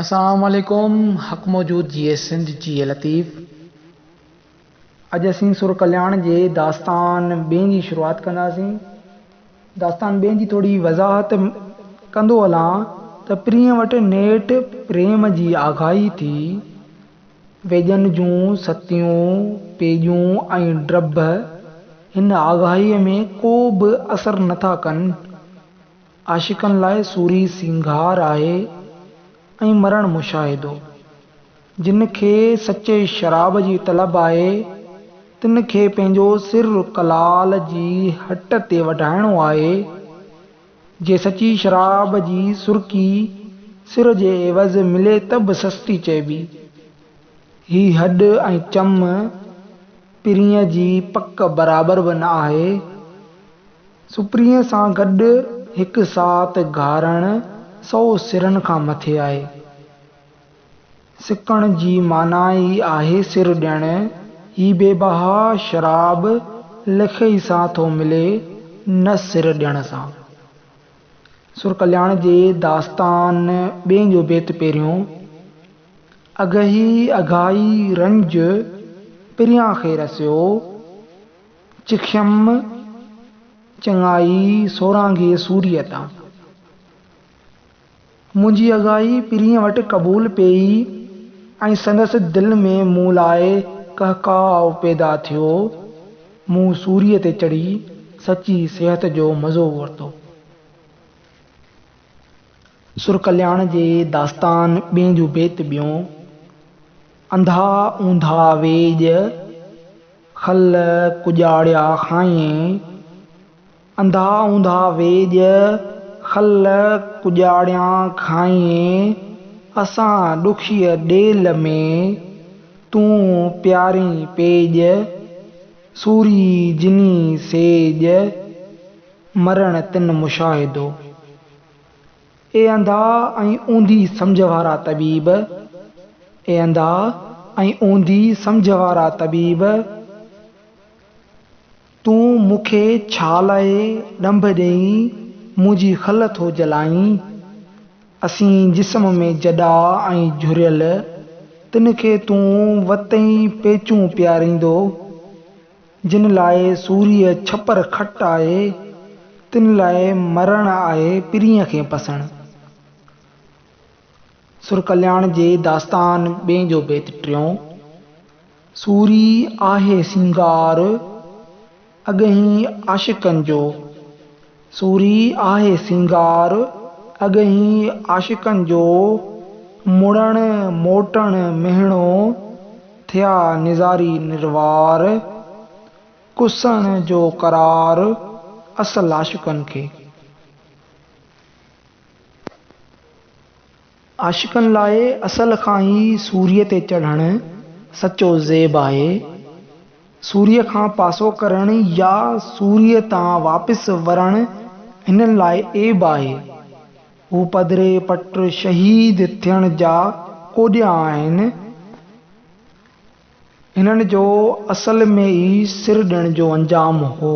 अस्सलाम वालेकुम। हक़ मौजूद जी सिंध जी लतीफ़। अॼु असीं सुर कल्याण जे दास्तान ॿिएं जी शुरूआत कंदासीं। दास्तान ॿिएं जी थोरी वज़ाहत कंदो हलां त प्रिय वटि नेठ प्रेम जी आगाही थी। वेजन जूं सतियूं पेजूं ऐं ड्रब हिन आगाहीअ में को बि असरु नथा कनि। आशिकनि लाइ सूरी सिंगार आहे ऐं मरण मुशाहिदो। जिन खे सचे शराब जी तलब आहे तिन खे पंहिंजो सिर कलाल जी हट ते वधाइणो आहे। जे सची शराब जी सुर्की सिर जे एवज़ मिले त बि सस्ती चइबी। ही हड ऐं चम पिरीअ जी पक बराबरि बि न आहे। सुप्रीअ सां गॾु हिकु साथ घारणु 100 सिरनि खां मथे आहे। सिकण जी माना ई आहे सिर ॾियणु। ही बेबहा शराब लिखई सां थो मिले न सिर ॾियण सां। सुर कल्याण जे दास्तान ॿिएं जो बेत पहिरियों। अगही अघाई रंज पिरियां खे रसियो चिखियम चङाई सोरांगे सूरीअ तां। मुंहिंजी अघाई पिरीअ वटि क़बूल पई ऐं संदसि दिलि में मूं लाइ कहकाव पैदा थियो। मूं सूरीअ ते चढ़ी सची सिहत जो मज़ो वरितो। सुर कल्याण जे दास्तान ॿिएं जो बेत ॿियों। अंधा ऊंधा वेज खल कुॼाड़िया खाईं। अंधा ऊंधा वेज खल कुॼाड़िया खाईं। असां ॾुखीअ ॾेल में तूं प्यारी पेज सूरी जिनी सेज मरण तिन मुशाहिदो। ए अंधा ऐं ऊंधी सम्झ वारा तबीब। ए अंधा ऐं ऊंधी सम्झ वारा तबीब। तूं मूंखे छा लाइ ॾंभ ॾेई मुंहिंजी खल थो जलाईं। असीं जिस्म में जॾा ऐं झुरियल तिन खे तूं वतई पेचूं पियारींदो। जिन लाइ सूरीअ छपर खट आहे तिन लाइ मरण आहे पिरीअ खे पसण। सुर कल्याण जे दास्तान ॿिएं जो बेत टियों। सूरी आहे सिंगार अगही आशिकनि जो। सूरी आहे सिंगार अगही आशिकनि जो। मुड़ण मोटण मिहणो थिया निज़ारी निर्वार। कुसण जो करार असल आशिकनि खे। आशिकनि लाइ असल खां ई सूरीअ ते चढ़णु सचो ज़ेब आहे। सूरीअ खां पासो करणु या सूरीअ तां वापसि वरणु हिननि लाइ ऐब आहे। हू पधिरे पट शहीद थियण जा कोॾिया आहिनि। हिननि जो असल में ई सिर ॾियण जो अंजाम हो।